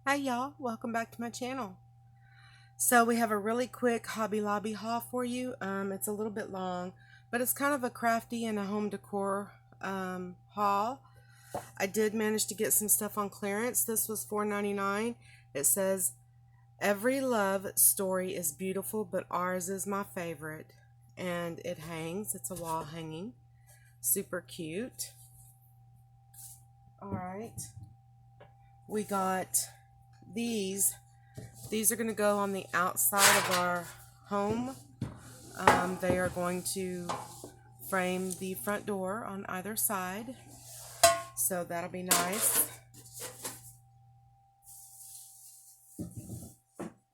Hi y'all, welcome back to my channel. So we have a really quick Hobby Lobby haul for you. It's a little bit long, but it's kind of a crafty and a home decor haul. I did manage to get some stuff on clearance. This was $4.99. It says, "Every love story is beautiful, but ours is my favorite." And it hangs. It's a wall hanging. Super cute. Alright. We got these. These are going to go on the outside of our home. They are going to frame the front door on either side. So that'll be nice.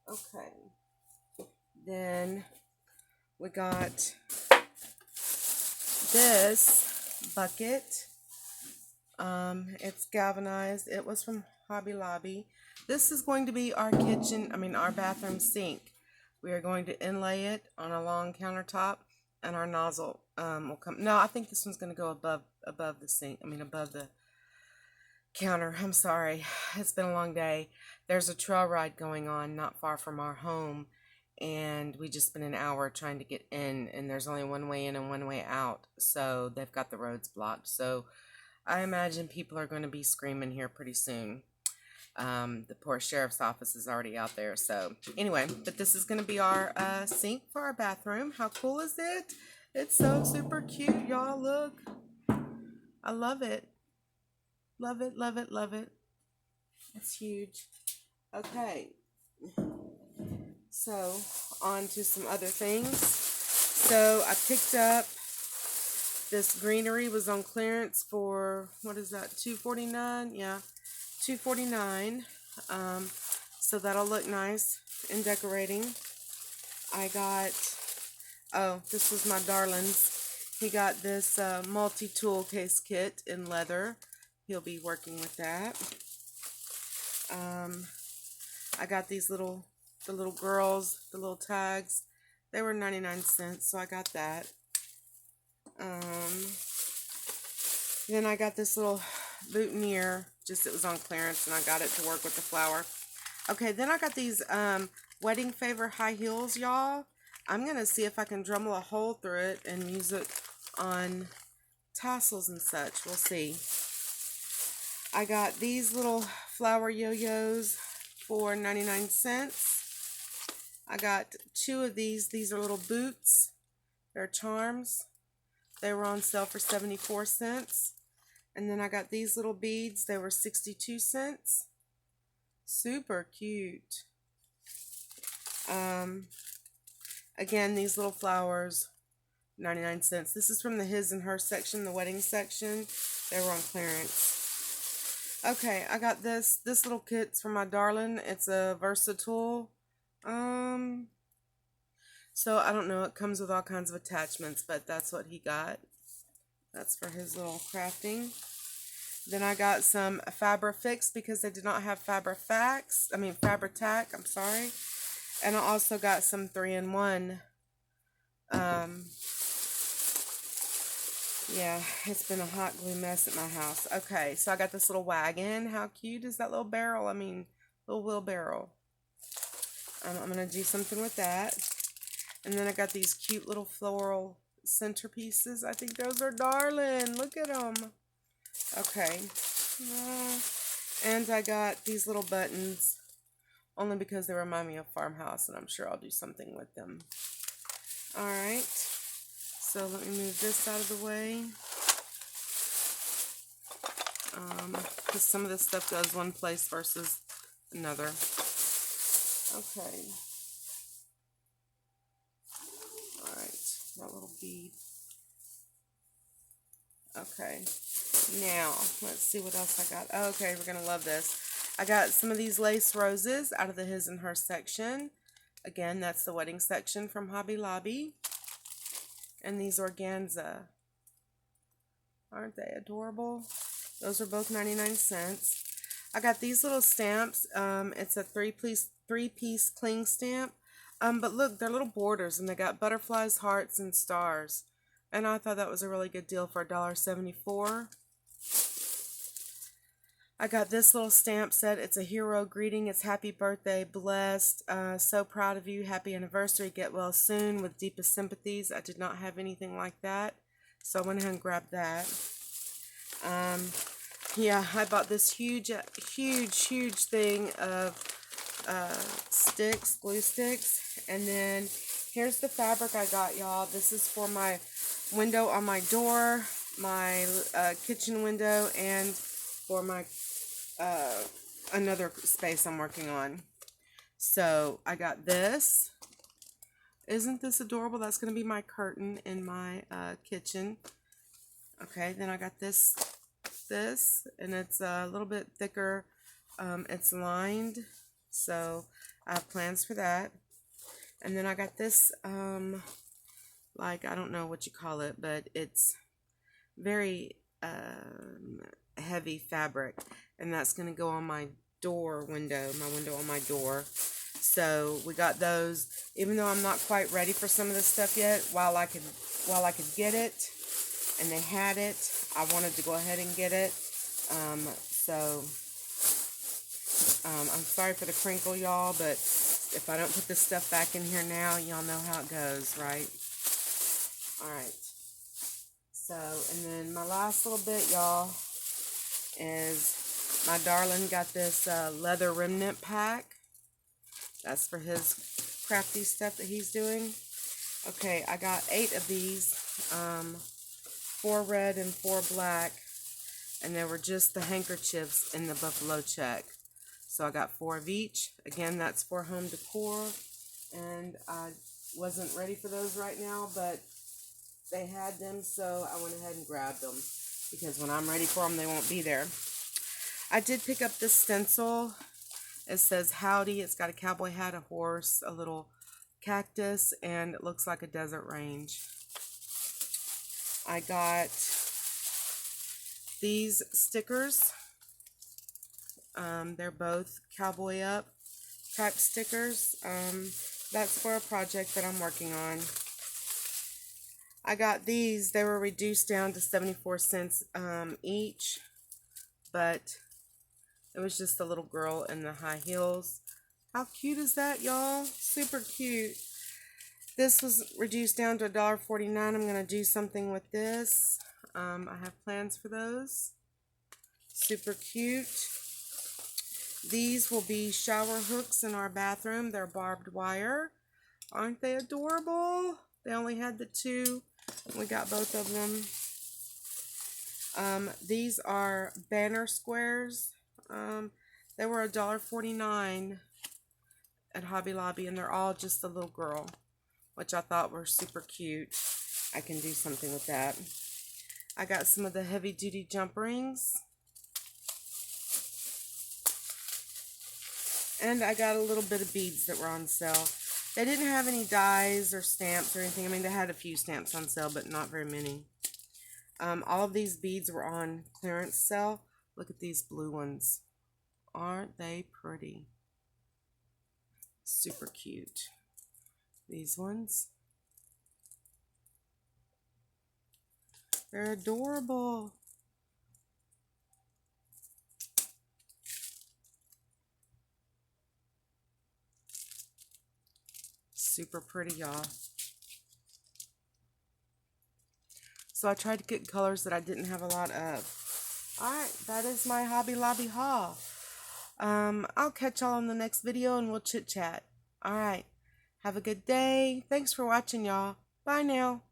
Okay. Then we got this bucket. It's galvanized. It was from Hobby Lobby. This is going to be our our bathroom sink. We are going to inlay it on a long countertop, and our nozzle will come. No, I think this one's going to go above the sink. Above the counter. I'm sorry. It's been a long day. There's a trail ride going on not far from our home, and we just spent an hour trying to get in, and there's only one way in and one way out. So they've got the roads blocked. So I imagine people are going to be screaming here pretty soon. The poor sheriff's office is already out there. So anyway, but this is going to be our sink for our bathroom. How cool is it? It's so super cute, y'all. Look. I love it. Love it, love it, love it. It's huge. Okay. So on to some other things. So I picked up this greenery. Was on clearance for, what is that, $2.49? Yeah, $2.49. So that'll look nice in decorating. I got, oh, this was my darling's. He got this multi-tool case kit in leather. He'll be working with that. I got these the little girls, the little tags. They were 99 cents, so I got that. Then I got this little boutonniere, just it was on clearance, and I got it to work with the flower. Okay, then I got these wedding favor high heels, y'all. I'm going to see if I can Dremel a hole through it and use it on tassels and such. We'll see. I got these little flower yo-yos for 99 cents. I got two of these. These are little boots. They're charms. They were on sale for 74 cents. And then I got these little beads. They were 62 cents. Super cute. Again, these little flowers, 99 cents. This is from the his and her section, the wedding section. They were on clearance. Okay, I got this little kit's from my darling. It's a versatile. So I don't know, it comes with all kinds of attachments, but that's what he got. That's for his little crafting. Then I got some Fabri-Fix because they did not have Fabri-Tac, I'm sorry. And I also got some 3-in-1. Yeah, it's been a hot glue mess at my house. Okay, so I got this little wagon. How cute is that little barrel? Little wheelbarrow. I'm going to do something with that. And then I got these cute little floral centerpieces. I think those are darling. Look at them. Okay. And I got these little buttons only because they remind me of Farmhouse, and I'm sure I'll do something with them. Alright. So let me move this out of the way. Because some of this stuff goes one place versus another. Okay. Alright. That little bead. Okay. Now, let's see what else I got. Okay, we're going to love this. I got some of these lace roses out of the his and her section. Again, that's the wedding section from Hobby Lobby. And these organza. Aren't they adorable? Those are both 99 cents. I got these little stamps. It's a three-piece cling stamp. But look, they're little borders, and they got butterflies, hearts, and stars. And I thought that was a really good deal for $1.74. I got this little stamp set. It's a hero greeting. It's happy birthday, blessed, so proud of you, happy anniversary, get well soon, with deepest sympathies. I did not have anything like that, so I went ahead and grabbed that. Yeah, I bought this huge thing of sticks, glue sticks, and then here's the fabric I got, y'all. This is for my window on my door, my kitchen window, and for my another space I'm working on. So I got this. Isn't this adorable? That's going to be my curtain in my kitchen. Okay, then I got this, and it's a little bit thicker. It's lined, so I have plans for that. And then I got this, like, I don't know what you call it, but it's very heavy fabric, and that's going to go on my window on my door. So we got those. Even though I'm not quite ready for some of this stuff yet, while I could get it, and they had it, I wanted to go ahead and get it. I'm sorry for the crinkle, y'all, but if I don't put this stuff back in here now, y'all know how it goes, right? Alright. So, and then my last little bit, y'all, is my darling got this leather remnant pack. That's for his crafty stuff that he's doing. Okay, I got 8 of these, 4 red and 4 black, and they were just the handkerchiefs in the buffalo check. So I got 4 of each. Again, that's for home decor, and I wasn't ready for those right now, but they had them, so I went ahead and grabbed them, because when I'm ready for them, they won't be there. I did pick up this stencil. It says howdy. It's got a cowboy hat, a horse, a little cactus, and it looks like a desert range. I got these stickers. They're both cowboy up type stickers. That's for a project that I'm working on. I got these. They were reduced down to 74 cents each, but it was just a little girl in the high heels. How cute is that, y'all? Super cute. This was reduced down to $1.49. I'm going to do something with this. I have plans for those. Super cute. These will be shower hooks in our bathroom. They're barbed wire. Aren't they adorable? They only had the 2. We got both of them. These are banner squares. They were $1.49 at Hobby Lobby, and they're all just a little girl, which I thought were super cute. I can do something with that. I got some of the heavy duty jump rings. And I got a little bit of beads that were on sale. They didn't have any dies or stamps or anything. I mean, they had a few stamps on sale, but not very many. All of these beads were on clearance sale. Look at these blue ones. Aren't they pretty? Super cute. These ones. They're adorable. Super pretty, y'all. So I tried to get colors that I didn't have a lot of. Alright, that is my Hobby Lobby haul. I'll catch y'all in the next video and we'll chit chat. Alright, have a good day. Thanks for watching, y'all. Bye now.